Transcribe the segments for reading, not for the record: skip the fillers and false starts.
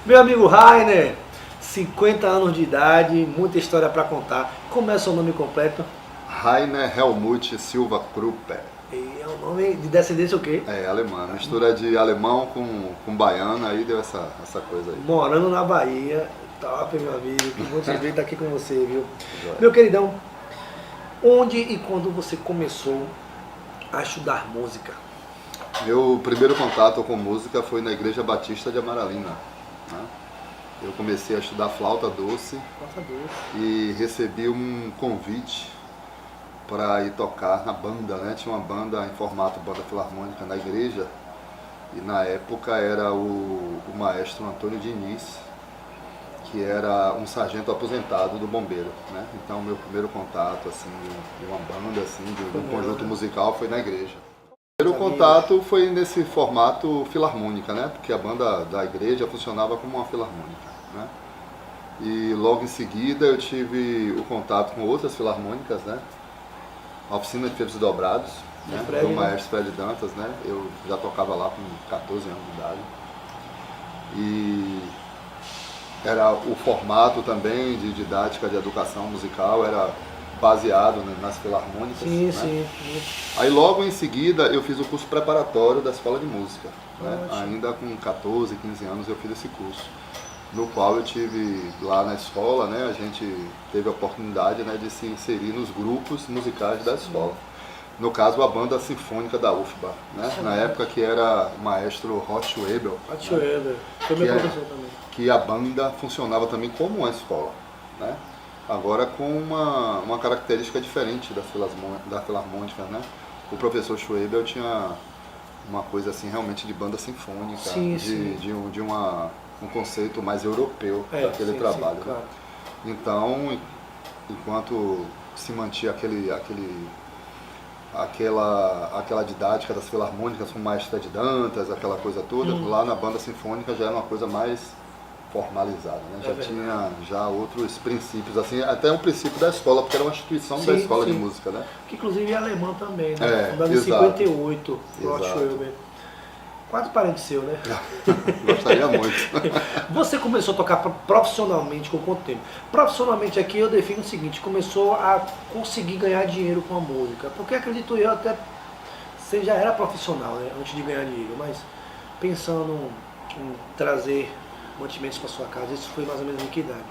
Meu amigo Rainer, 50 anos de idade, muita história para contar. Como é o seu nome completo? Rainer Helmut Silva Krupper. E é um nome de descendência o quê? É, alemão. Mistura de alemão com baiano, aí deu essa coisa aí. Morando na Bahia. Top, meu amigo. Que bom te ver estar aqui com você, viu? Joia. Meu queridão, onde e quando você começou a estudar música? Meu primeiro contato com música foi na Igreja Batista de Amaralina, né? Eu comecei a estudar flauta doce e recebi um convite para ir tocar na banda, né? Tinha uma banda em formato banda filarmônica na igreja e na época era o maestro Antônio Diniz, que era um sargento aposentado do bombeiro, né? Então meu primeiro contato assim de uma banda assim, de um conjunto musical foi na igreja. O primeiro contato foi nesse formato filarmônica, né? Porque a banda da igreja funcionava como uma filarmônica, né? E logo em seguida eu tive o contato com outras filarmônicas, né? A oficina de feitos dobrados, né? Do maestro Fred Dantas, né? Eu já tocava lá com 14 anos de idade. E era o formato também de didática de educação musical, era baseado, né, nas filarmônicas. Sim, né? sim. Aí logo em seguida eu fiz o curso preparatório da escola de música, né? Ótimo. Ainda com 14, 15 anos eu fiz esse curso, no qual eu tive lá na escola, né? A gente teve a oportunidade, né, de se inserir nos grupos musicais da escola. No caso, a banda sinfônica da UFBA, né? Na época que era o maestro Horst Webel, Foi meu professor também. que a banda funcionava também como uma escola, né? Agora com uma característica diferente da filarmônica, né? O professor Schwebel tinha uma coisa assim realmente de banda sinfônica, Sim, de um conceito mais europeu daquele trabalho. Sim, claro. Então, enquanto se mantinha aquela didática das filarmônicas com o maestro de Dantas, aquela coisa toda, lá na banda sinfônica já era uma coisa mais formalizada, né? Já tinha já outros princípios, assim, até um princípio da escola, porque era uma instituição da escola de música, né? Que inclusive é alemã também, né? É, Fundado em exato. 58, Horst Webel. Quase parente seu, né? Gostaria muito. Você começou a tocar profissionalmente com quanto tempo? Profissionalmente aqui eu defino o seguinte, começou a conseguir ganhar dinheiro com a música. Porque acredito eu até, você já era profissional, né, antes de ganhar dinheiro, mas pensando em trazer mantimentos para sua casa, isso foi mais ou menos em que idade?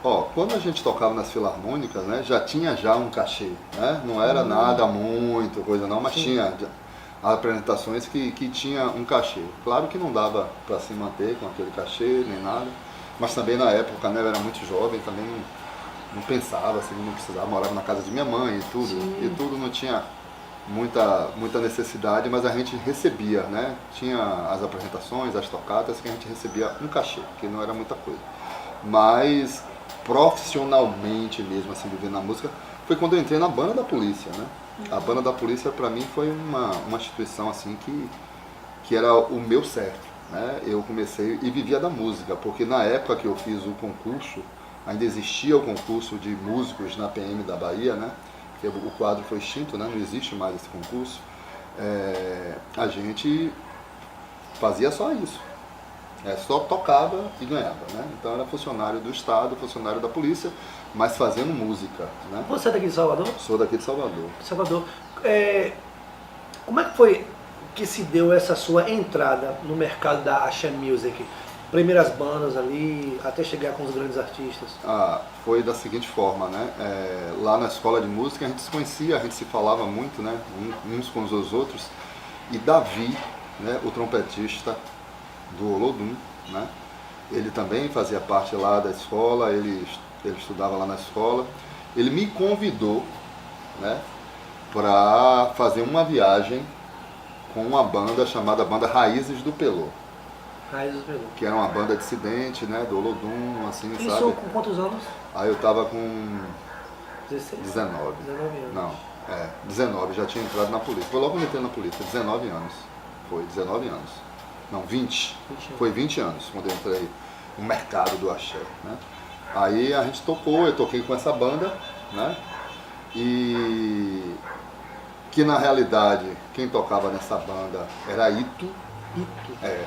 Ó, quando a gente tocava nas filarmônicas, né, já tinha já um cachê, né? Não era nada muito, coisa não, mas tinha apresentações que tinha um cachê. Claro que não dava para se manter com aquele cachê, nem nada, mas também na época, né, eu era muito jovem, também não pensava, assim, não precisava, morava na casa de minha mãe e tudo não tinha muita necessidade, mas a gente recebia, né? Tinha as apresentações, as tocatas, que a gente recebia um cachê, que não era muita coisa. Mas profissionalmente mesmo, assim, vivendo na música, foi quando eu entrei na banda da polícia, né? A banda da polícia para mim foi uma instituição assim que era o meu certo, né? Eu comecei e vivia da música, porque na época que eu fiz o concurso, ainda existia o concurso de músicos na PM da Bahia, né? Porque o quadro foi extinto, né? Não existe mais esse concurso. A gente fazia só isso. Só tocava e ganhava, né? Então era funcionário do Estado, funcionário da polícia, mas fazendo música, né? Você é daqui de Salvador? Sou daqui de Salvador. Como é que foi que se deu essa sua entrada no mercado da Axé Music? Primeiras bandas ali, até chegar com os grandes artistas? Foi da seguinte forma, né? Lá na escola de música a gente se conhecia, a gente se falava muito, né? Uns com os outros. E Davi, né? O trompetista do Olodum, né? Ele também fazia parte lá da escola, ele estudava lá na escola. Ele me convidou, né, para fazer uma viagem com uma banda chamada Banda Raízes do Pelô. Raízes do Pelô. Que era uma banda dissidente, né, do Olodum, assim, Isso sabe? com quantos anos? Aí eu tava com 16? 19. 19 anos. Não, 19, já tinha entrado na polícia. Foi logo que eu entrei na polícia, 19 anos. Foi 19 anos. Não, 20. 20 anos. Foi 20 anos quando eu entrei no mercado do axé, né? Aí a gente tocou, eu toquei com essa banda, né? E que na realidade quem tocava nessa banda era Ito. Ito. É.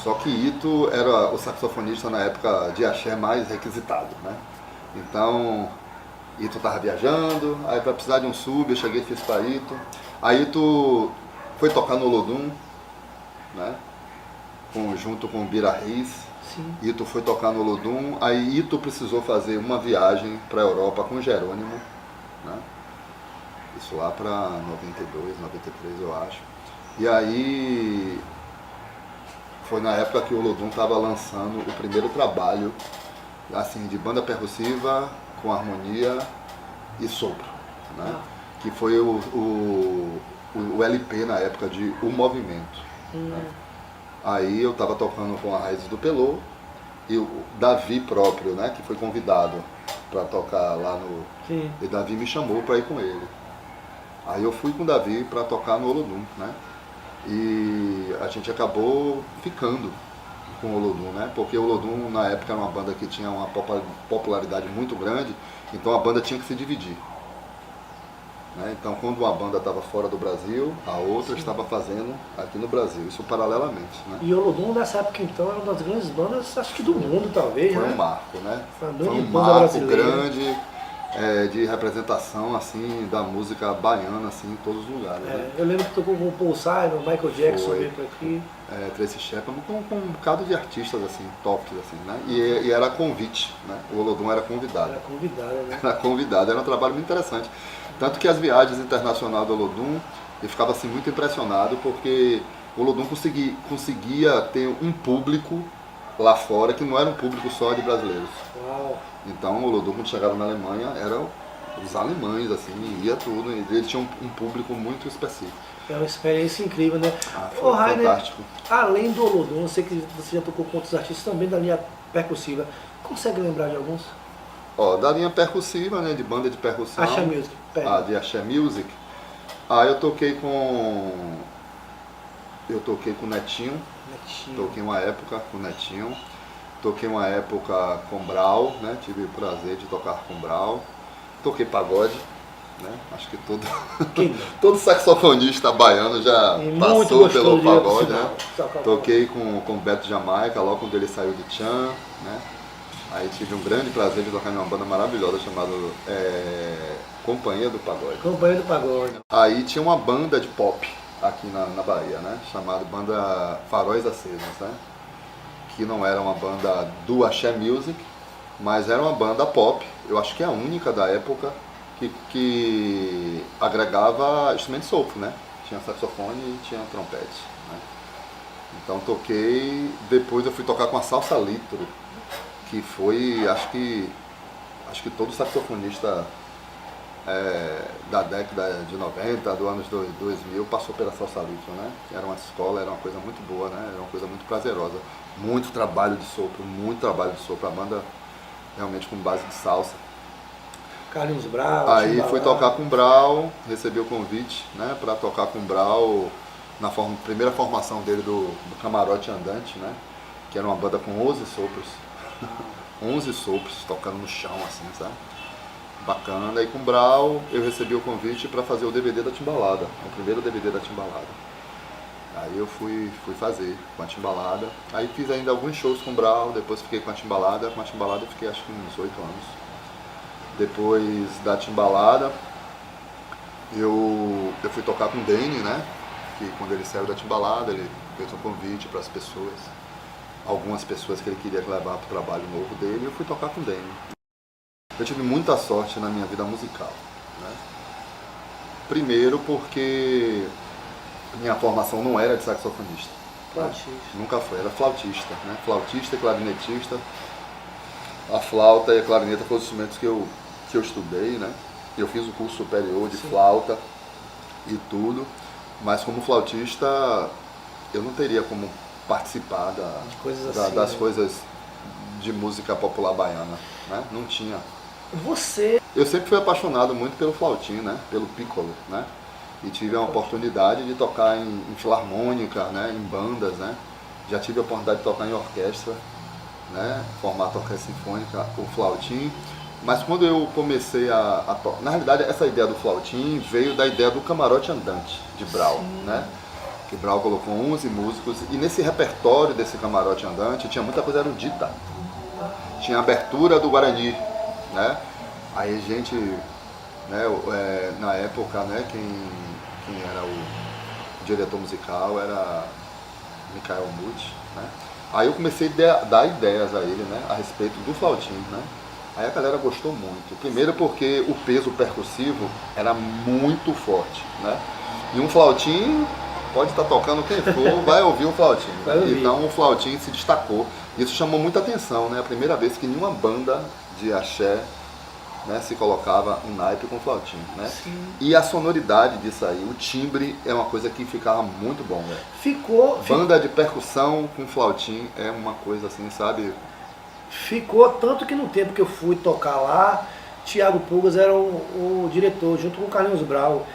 Só que Ito era o saxofonista na época de axé mais requisitado, né? Então, Ito estava viajando, aí para precisar de um sub, eu cheguei e fiz para Ito. Aí Ito foi tocar no Olodum, né? Junto com o Bira Reis. Sim. Ito foi tocar no Olodum, aí Ito precisou fazer uma viagem para a Europa com Jerônimo, né? Isso lá para 92, 93 eu acho. E aí foi na época que o Olodum estava lançando o primeiro trabalho assim, de banda percussiva com harmonia e sopro, né? Que foi o LP na época de O Movimento. Né? Aí eu estava tocando com a Raízes do Pelô e o Davi próprio, né, que foi convidado para tocar lá no... Sim. E Davi me chamou para ir com ele. Aí eu fui com o Davi para tocar no Olodum, né? E a gente acabou ficando com o Olodum, né? Porque o Olodum na época era uma banda que tinha uma popularidade muito grande, então a banda tinha que se dividir. Né? Então quando uma banda estava fora do Brasil, a outra Sim. estava fazendo aqui no Brasil, isso paralelamente. Né? E o Olodum nessa época então era uma das grandes bandas, acho que do mundo talvez, Foi né? um marco, né? Foi uma Foi grande um banda marco brasileira. grande de representação assim da música baiana assim em todos os lugares. Né? Eu lembro que tocou com o Paul Simon, Michael Jackson Foi. veio por aqui. Tracy Chapman com um bocado de artistas assim, tops assim, né? E era convite, né? O Olodum era convidado. Era convidada, né? Era convidado, era um trabalho muito interessante. Tanto que as viagens internacionais do Olodum, eu ficava assim muito impressionado porque o Olodum conseguia ter um público lá fora que não era um público só de brasileiros. Uau. Então o Olodum, quando chegava na Alemanha, eram os alemães, assim, ia tudo, e ele tinha um público muito específico. É uma experiência incrível, né? Foi Rainer, fantástico. além do Olodum, eu sei que você já tocou com outros artistas também da linha percussiva. Consegue lembrar de alguns? Ó, da linha percussiva, né, de banda de percussão. Axé Music. Pega. De Axé Music. Eu toquei com o Netinho. Netinho. Toquei uma época com o Netinho. Toquei uma época com Brau, né? Tive o prazer de tocar com Brau. Toquei pagode, né? Acho que todo saxofonista baiano já passou pelo pagode, né? Toquei com Beto Jamaica, logo quando ele saiu do Tchan, né? Aí tive um grande prazer de tocar em uma banda maravilhosa chamada Companhia do Pagode. Companhia do Pagode. Aí tinha uma banda de pop aqui na Bahia, né? Chamada Banda Faróis Acesos, né? Que não era uma banda do Axé Music, mas era uma banda pop, eu acho que é a única da época que agregava instrumento de sopro, né? Tinha saxofone e tinha trompete. Né? Então toquei, depois eu fui tocar com a Salsa Litro, que foi, acho que todo saxofonista da década de 90, do anos 2000, passou pela Salsa Litro, né? Era uma escola, era uma coisa muito boa, né? Era uma coisa muito prazerosa. Muito trabalho de sopro, a banda realmente com base de salsa. Carlinhos Brau. Aí fui tocar com o Brau, recebi o convite, né, para tocar com o Brau na primeira formação dele do Camarote Andante, né? Que era uma banda com 11 sopros. 11 sopros tocando no chão, assim, sabe? Bacana. Aí com o Brau eu recebi o convite para fazer o DVD da Timbalada, o primeiro DVD da Timbalada. Aí eu fui fazer com a Timbalada. Aí fiz ainda alguns shows com o Brau, depois fiquei com a Timbalada. Com a Timbalada eu fiquei acho que uns 8 anos. Depois da Timbalada, eu fui tocar com o Dene, né? Que quando ele saiu da Timbalada, ele fez um convite para as pessoas. Algumas pessoas que ele queria levar para o trabalho novo dele, e eu fui tocar com o Dene. Eu tive muita sorte na minha vida musical, né? Primeiro porque minha formação não era de saxofonista. Flautista. Nunca foi, era flautista, né? Flautista e clarinetista. A flauta e a clarineta foram os instrumentos que eu estudei, né? Eu fiz o curso superior de flauta e tudo, mas como flautista eu não teria como participar das coisas de música popular baiana, né? Não tinha. Eu sempre fui apaixonado muito pelo flautim, né? Pelo piccolo, né? E tive a oportunidade de tocar em filarmônica, né? Em bandas, né? Já tive a oportunidade de tocar em orquestra, né? Formato orquestra sinfônica, o flautim. Mas quando eu comecei na realidade, essa ideia do flautim veio da ideia do camarote andante de Brau, né? Que Brau colocou 11 músicos e nesse repertório desse camarote andante tinha muita coisa erudita. Tinha a abertura do Guarani, né? Aí a gente, né, na época, né, quem era o diretor musical era Michael Muth, né? Aí eu comecei a dar ideias a ele, né, a respeito do flautim, né? Aí a galera gostou muito. Primeiro porque o peso percussivo era muito forte, né? E um flautim, pode estar tocando quem for, vai ouvir o flautim. Né? Então o flautim se destacou. Isso chamou muita atenção, né? A primeira vez que nenhuma banda de axé, né, se colocava um naipe com flautim, né? Sim. E a sonoridade disso aí, o timbre é uma coisa que ficava muito bom, né? Banda de percussão com flautim é uma coisa assim, sabe? Ficou tanto que no tempo que eu fui tocar lá, Thiago Pugas era o diretor, junto com o Carlinhos Brau.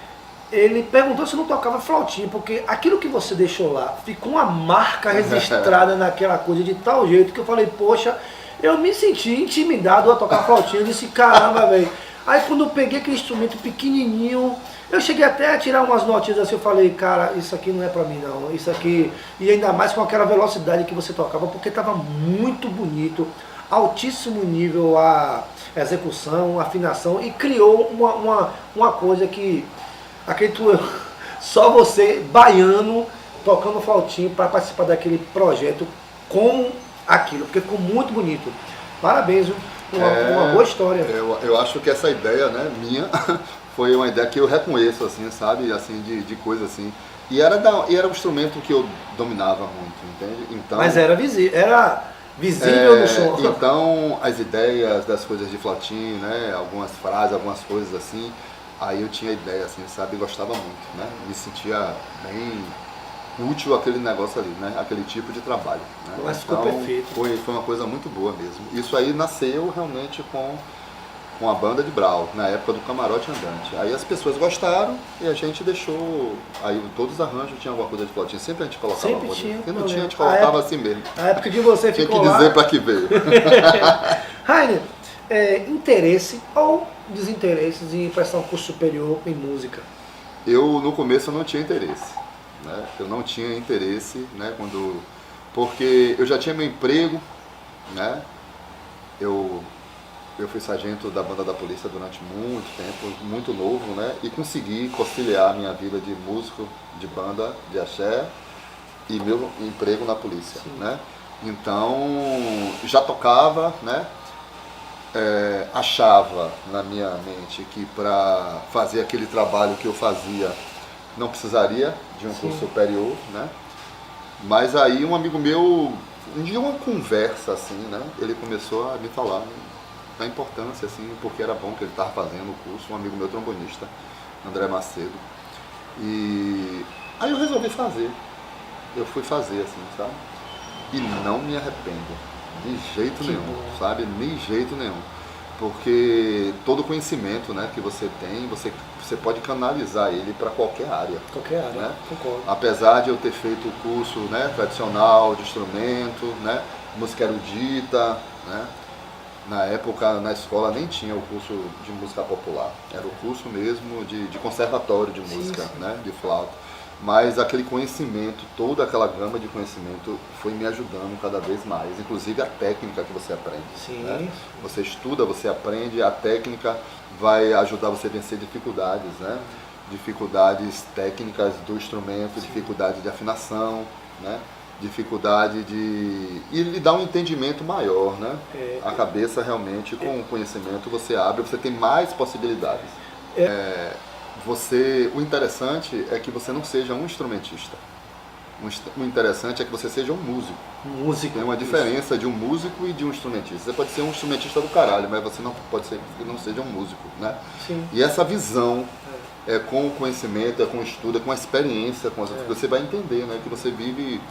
Ele perguntou se não tocava flautim, porque aquilo que você deixou lá ficou uma marca registrada naquela coisa de tal jeito que eu falei, poxa, eu me senti intimidado a tocar flautim. Eu disse, caramba, velho. Aí quando eu peguei aquele instrumento pequenininho, eu cheguei até a tirar umas notinhas assim, eu falei, cara, isso aqui não é pra mim não, isso aqui... E ainda mais com aquela velocidade que você tocava, porque tava muito bonito, altíssimo nível a execução, a afinação, e criou uma coisa que, acredito eu, só você, baiano, tocando flautim para participar daquele projeto com aquilo, porque ficou muito bonito. Parabéns, viu? Uma boa história. Eu acho que essa ideia, né, minha, foi uma ideia que eu reconheço, assim, sabe, assim, de coisa assim. E era um instrumento que eu dominava muito, entende? Então, mas era visível no som. Então, as ideias das coisas de flautim, né, algumas frases, algumas coisas assim, aí eu tinha ideia, assim, sabe, e gostava muito, né? Me sentia bem útil aquele negócio ali, né? Aquele tipo de trabalho. Né? Mas ficou perfeito. Foi uma coisa muito boa mesmo. Isso aí nasceu realmente com a banda de Brau, na época do camarote andante. Aí as pessoas gostaram e a gente deixou, aí todos os arranjos tinham alguma coisa de flautim. Sempre a gente colocava sempre tinha. Se não tinha, a gente colocava assim mesmo. A época que você ficou lá... Tinha que dizer para que veio. Rainer, interesse ou desinteresses em prestar um curso superior em música? Eu, no começo, não tinha interesse. Né? Eu não tinha interesse, né, porque eu já tinha meu emprego, né? Eu fui sargento da banda da polícia durante muito tempo, muito novo, né? E consegui conciliar a minha vida de músico de banda de axé e meu emprego na polícia, né? Então, já tocava, né? Achava na minha mente que para fazer aquele trabalho que eu fazia não precisaria de um curso superior, né? Mas aí um amigo meu, de uma conversa assim, né? Ele começou a me falar da importância, assim, porque era bom que ele estava fazendo o curso, um amigo meu trombonista, André Macedo. E aí eu resolvi fazer. Eu fui fazer, assim, sabe? E não me arrependo, de jeito nenhum, sabe? De jeito nenhum. Porque todo conhecimento, né, que você tem, você pode canalizar ele para qualquer área. Qualquer área, né? Concordo. Apesar de eu ter feito o curso, né, tradicional de instrumento, né, música erudita, né? Na época, na escola, nem tinha o curso de música popular. Era o curso mesmo de conservatório de música, né, de flauta. Mas aquele conhecimento, toda aquela gama de conhecimento foi me ajudando cada vez mais. Inclusive a técnica que você aprende. Sim. Né? Você estuda, você aprende, a técnica vai ajudar você a vencer dificuldades, né? Dificuldades técnicas do instrumento, dificuldade de afinação, né? Dificuldade de... E lhe dá um entendimento maior, né? A cabeça realmente, com o conhecimento, você abre, você tem mais possibilidades. O interessante é que você não seja um instrumentista. O interessante é que você seja um músico. Tem uma diferença de um músico e de um instrumentista. Você pode ser um instrumentista do caralho, mas você não pode ser que não seja um músico, né? Sim. E essa visão com o conhecimento, com o estudo, com a experiência, você vai entender, né, que você vive,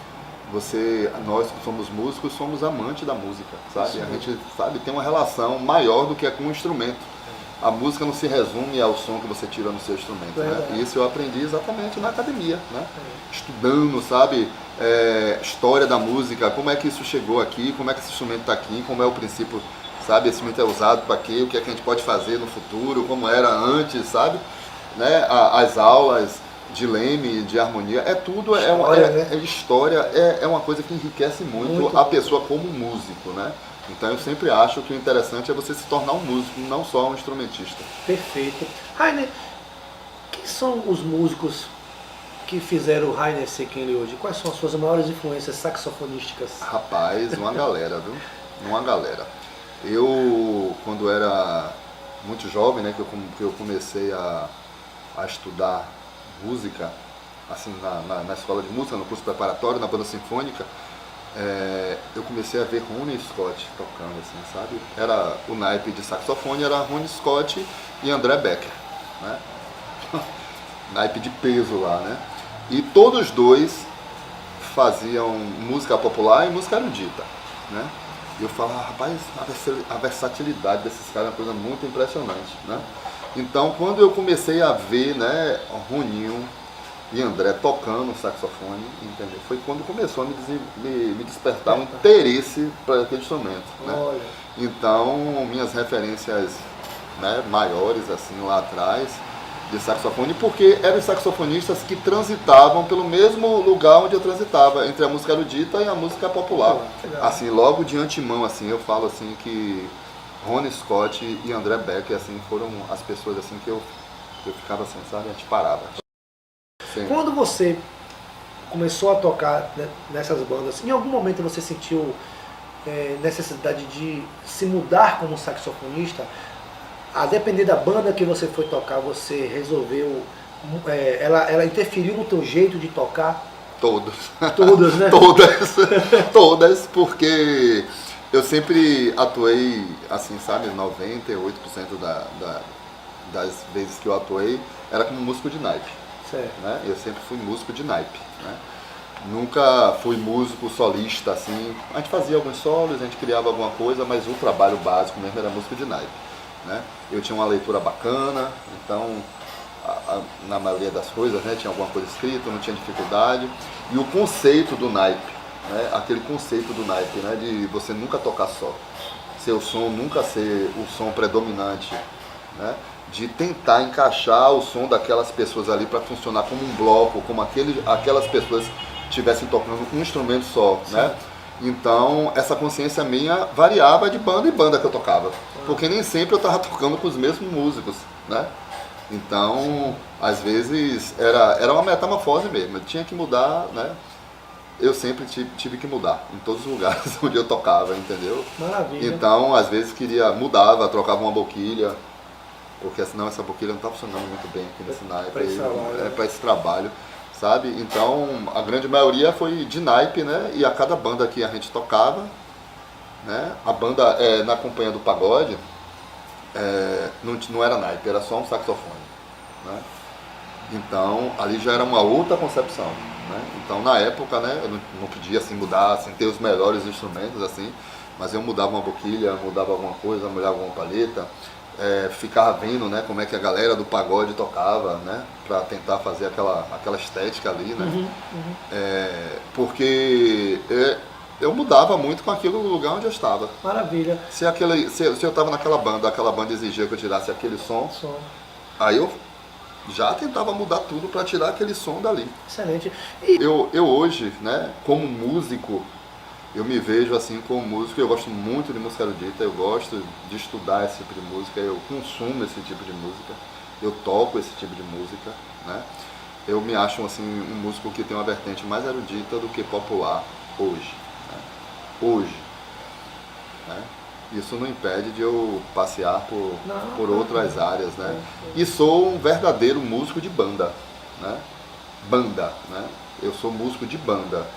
nós que somos músicos, somos amantes da música, sabe? Sim. A gente, sabe, tem uma relação maior do que com o instrumento. A música não se resume ao som que você tira no seu instrumento, né? Isso eu aprendi exatamente na academia, né? Estudando, sabe, história da música, como é que isso chegou aqui, como é que esse instrumento está aqui, como é o princípio, sabe? Esse instrumento é usado para quê? O que é que a gente pode fazer no futuro, como era antes, sabe? Né? As aulas de leme, de harmonia, é tudo, história, é uma coisa que enriquece muito a pessoa como músico, né? Então eu sempre acho que o interessante é você se tornar um músico, não só um instrumentista. Perfeito. Rainer, quem são os músicos que fizeram o Rainer ser quem ele é hoje? Quais são as suas maiores influências saxofonísticas? Rapaz, uma galera, viu? Uma galera. Eu, quando era muito jovem, né, que eu comecei a estudar música, assim, na escola de música, no curso preparatório, na banda sinfônica, eu comecei a ver Ronnie Scott tocando, assim, sabe? Era o naipe de saxofone, era Ronnie Scott e André Becker, né? Naipe de peso lá, né? E todos os dois faziam música popular e música erudita, né? E eu falava, rapaz, a versatilidade desses caras é uma coisa muito impressionante, né? Então, quando eu comecei a ver, né, Roninho e André tocando saxofone, entendeu? Foi quando começou a me despertar um interesse para aquele instrumento, né? Olha. Então, minhas referências, né, maiores, assim, lá atrás, de saxofone, porque eram saxofonistas que transitavam pelo mesmo lugar onde eu transitava, entre a música erudita e a música popular. Legal. Assim, logo de antemão, assim, eu falo assim que Ronnie Scott e André Becker, assim, foram as pessoas assim que eu ficava assim, sabe, a gente parava. Sim. Quando você começou a tocar, né, nessas bandas, em algum momento você sentiu necessidade de se mudar como saxofonista? A depender da banda que você foi tocar, você resolveu, ela interferiu no teu jeito de tocar? Todas, né? Todas, porque eu sempre atuei, assim, sabe, 98% das vezes que eu atuei era como músico de naipe. Certo. Né? Eu sempre fui músico de naipe, né? Nunca fui músico solista, assim. A gente fazia alguns solos, a gente criava alguma coisa, mas o trabalho básico mesmo era músico de naipe, né? Eu tinha uma leitura bacana, então na maioria das coisas, né, tinha alguma coisa escrita, não tinha dificuldade. E o conceito do naipe, né, aquele conceito do naipe, né, de você nunca tocar só, seu som nunca ser o som predominante, né, de tentar encaixar o som daquelas pessoas ali para funcionar como um bloco, como aquelas pessoas estivessem tocando um instrumento só, né? Então, essa consciência minha variava de banda em banda que eu tocava, porque nem sempre eu estava tocando com os mesmos músicos, né? Então, às vezes, era uma metamorfose mesmo, eu tinha que mudar, né? Eu sempre tive que mudar, em todos os lugares onde eu tocava, entendeu? Maravilha. Então, às vezes, mudava, trocava uma boquilha, porque senão essa boquilha não está funcionando muito bem aqui nesse naipe, para esse trabalho. Sabe? Então, a grande maioria foi de naipe, né? E a cada banda que a gente tocava, né? A banda, na companhia do pagode, não era naipe, era só um saxofone, né? Então, ali já era uma outra concepção, né? Então, na época, né? Eu não podia, assim, mudar, assim, ter os melhores instrumentos, assim, mas eu mudava uma boquilha, mudava alguma coisa, mudava uma palheta, ficava vendo, né, como é que a galera do pagode tocava, né, para tentar fazer aquela estética ali, né, porque eu mudava muito com aquilo no lugar onde eu estava. Maravilha. Se eu estava naquela banda, aquela banda exigia que eu tirasse aquele som. Aí eu já tentava mudar tudo para tirar aquele som dali. Excelente. Eu hoje, né, como músico, eu me vejo assim como músico, eu gosto muito de música erudita, eu gosto de estudar esse tipo de música, eu consumo esse tipo de música, eu toco esse tipo de música, né? Eu me acho assim um músico que tem uma vertente mais erudita do que popular hoje, né? Hoje, né? Isso não impede de eu passear por outras áreas, né? E sou um verdadeiro músico de banda, né? Banda, né? Eu sou músico de banda.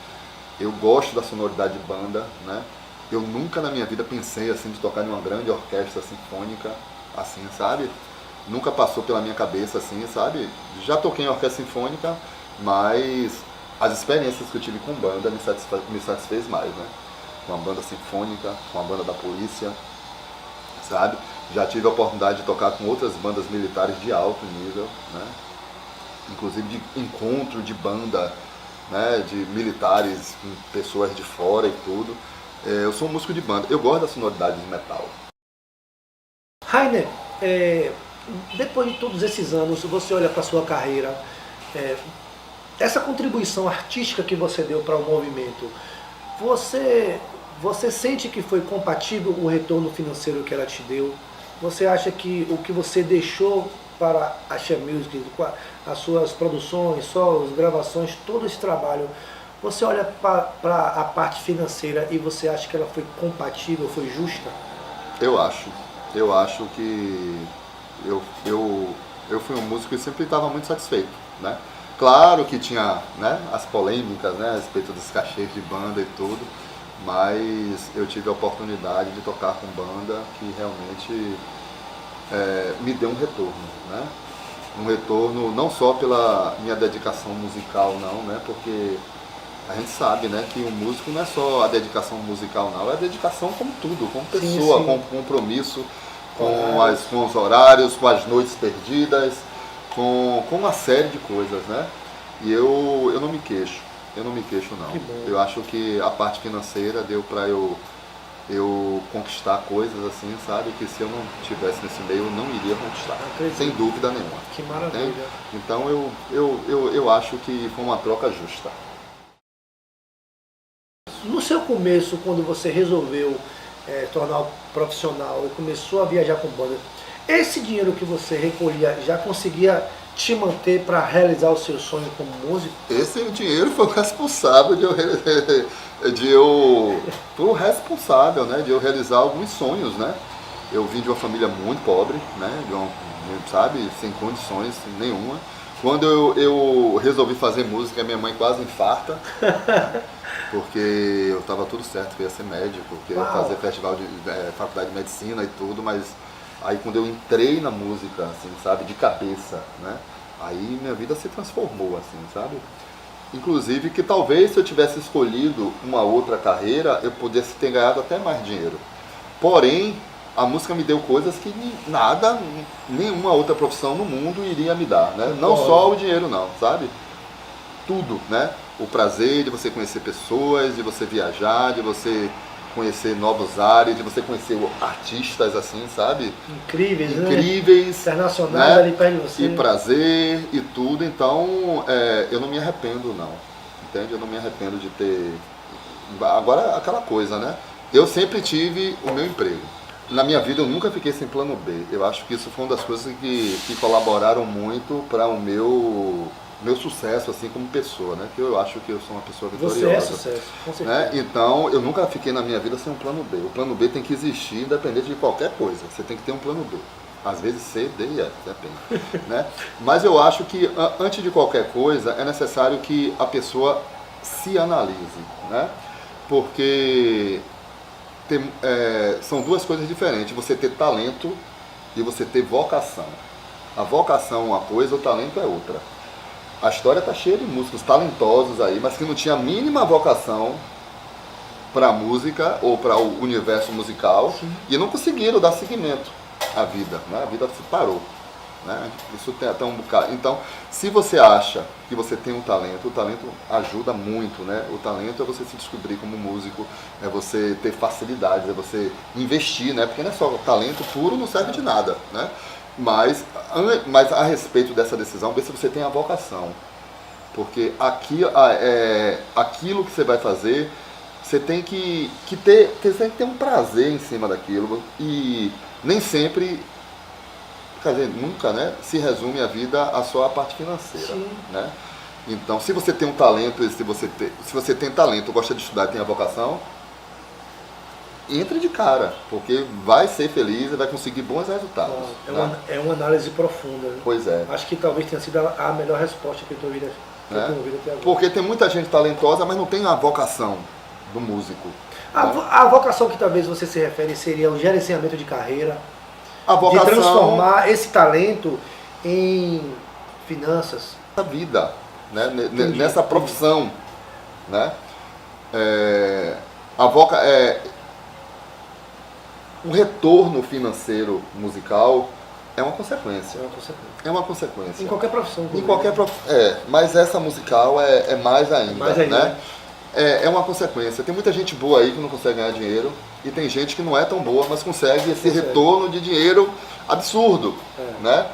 Eu gosto da sonoridade de banda, né? Eu nunca na minha vida pensei assim de tocar em uma grande orquestra sinfônica, assim, sabe? Nunca passou pela minha cabeça assim, sabe? Já toquei em orquestra sinfônica, mas as experiências que eu tive com banda me satisfez mais, né? Com a banda sinfônica, com a banda da polícia, sabe? Já tive a oportunidade de tocar com outras bandas militares de alto nível, né? Inclusive de encontro de banda, né, de militares, com pessoas de fora e tudo. Eu sou um músico de banda, eu gosto da sonoridade de metal. Rainer, depois de todos esses anos, você olha para a sua carreira, essa contribuição artística que você deu para o movimento, você sente que foi compatível o retorno financeiro que ela te deu? Você acha que o que você deixou para a Axé Music, as suas produções, solos, gravações, todo esse trabalho, você olha para a parte financeira e você acha que ela foi compatível, foi justa? Eu acho que eu fui um músico e sempre estava muito satisfeito, né? Claro que tinha, né, as polêmicas, né, a respeito dos cachês de banda e tudo, mas eu tive a oportunidade de tocar com banda que realmente me deu um retorno, né? Um retorno não só pela minha dedicação musical, não, né? Porque a gente sabe, né, que o músico não é só a dedicação musical, não, é a dedicação como tudo, como pessoa, sim. Com compromisso, com os horários, com as noites perdidas, com uma série de coisas, né? E eu não me queixo, não. Eu acho que a parte financeira deu para eu conquistar coisas assim, sabe? Que se eu não tivesse nesse meio eu não iria conquistar, sem dúvida nenhuma. Que maravilha. Entende? Então eu acho que foi uma troca justa. No seu começo, quando você resolveu tornar um profissional e começou a viajar com banda, esse dinheiro que você recolhia já conseguia te manter para realizar o seu sonho como músico? Esse dinheiro foi o responsável foi o responsável, né, de eu realizar alguns sonhos, né? Eu vim de uma família muito pobre, né, sabe, sem condições nenhuma. Quando eu resolvi fazer música, minha mãe quase infarta, porque eu estava tudo certo, que eu ia ser médico, que eu ia fazer festival de faculdade de medicina e tudo, mas aí quando eu entrei na música, assim, sabe, de cabeça, né, aí minha vida se transformou, assim, sabe? Inclusive que talvez se eu tivesse escolhido uma outra carreira, eu pudesse ter ganhado até mais dinheiro. Porém, a música me deu coisas que nenhuma outra profissão no mundo iria me dar, né? Não só o dinheiro não, sabe? Tudo, né? O prazer de você conhecer pessoas, de você viajar, de você conhecer novos ares, de você conhecer artistas assim, sabe? Incríveis, né? Internacionais, ali perto de você. E prazer e tudo, então eu não me arrependo não, entende? Eu não me arrependo de ter... Agora, aquela coisa, né? Eu sempre tive o meu emprego. Na minha vida eu nunca fiquei sem plano B. Eu acho que isso foi uma das coisas que colaboraram muito para o meu sucesso assim como pessoa, né? Que eu acho que eu sou uma pessoa vitoriosa. Você é sucesso, com certeza. Né? Então eu nunca fiquei na minha vida sem um plano B. O plano B tem que existir independente de qualquer coisa. Você tem que ter um plano B. Às vezes C, D e E, depende. Né? Mas eu acho que antes de qualquer coisa é necessário que a pessoa se analise, né? Porque são duas coisas diferentes. Você ter talento e você ter vocação. A vocação é uma coisa, o talento é outra. A história está cheia de músicos talentosos aí, mas que não tinha a mínima vocação para a música ou para o universo musical. Sim. E não conseguiram dar seguimento à vida, né? A vida se parou, né? Isso tem até um bocado. Então, se você acha que você tem um talento, o talento ajuda muito, né? O talento é você se descobrir como músico, é você ter facilidades, é você investir, né? Porque não é só talento puro, não serve de nada, né? Mas a respeito dessa decisão, vê se você tem a vocação. Porque aquilo que você vai fazer, você tem que ter um prazer em cima daquilo. E nem sempre, quer dizer, nunca, né, se resume a vida a só a parte financeira. Sim. Né? Então, se você tem um talento, se você tem talento, gosta de estudar e tem a vocação, entre de cara, porque vai ser feliz e vai conseguir bons resultados. É uma análise profunda. Né? Pois é. Acho que talvez tenha sido a melhor resposta que eu tenho ouvido até agora. Porque tem muita gente talentosa, mas não tem a vocação do músico. A vocação que talvez você se refere seria o gerenciamento de carreira, a vocação, de transformar esse talento em finanças. Na vida, né? Nessa profissão. Né? O retorno financeiro musical é uma consequência. É uma consequência. Em qualquer profissão. Em qualquer profissão. Mas essa musical é mais ainda. Mais ainda. Né? é uma consequência. Tem muita gente boa aí que não consegue ganhar dinheiro e tem gente que não é tão boa, mas consegue esse retorno de dinheiro absurdo, né?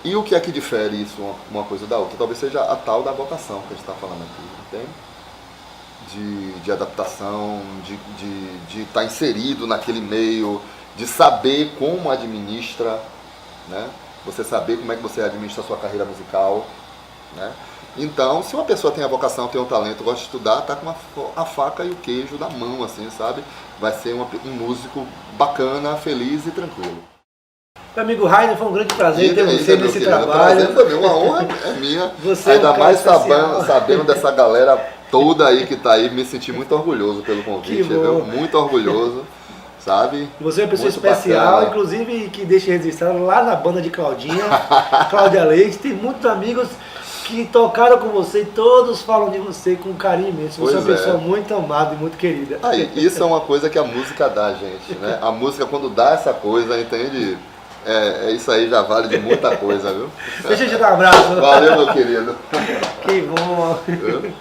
E o que é que difere isso uma coisa da outra? Talvez seja a tal da vocação que a gente está falando aqui, entende? De adaptação, de estar inserido naquele meio, de saber como administra, né? Você saber como é que você administra a sua carreira musical, né? Então, se uma pessoa tem a vocação, tem o talento, gosta de estudar, tá com a faca e o queijo na mão, assim, sabe? Vai ser um músico bacana, feliz e tranquilo. Meu amigo Rainer, foi um grande prazer ter você meu nesse querido, trabalho. Prazer também, uma honra é minha. Você Ainda é um cara mais especial. sabendo dessa galera toda aí que tá aí, me senti muito orgulhoso pelo convite, viu? Muito orgulhoso, sabe? Você é uma pessoa Muito especial, bacana. inclusive que deixa registrado lá na banda de Claudinha, Cláudia Leite, tem muitos amigos que tocaram com você e todos falam de você com carinho imenso. Você é uma Pois é. pessoa muito amada e muito querida. Aí, isso é uma coisa que a música dá, gente, né? A música quando dá essa coisa, entende? Isso aí já vale de muita coisa, viu? Deixa eu te dar um abraço. Valeu, meu querido. Que bom. Viu?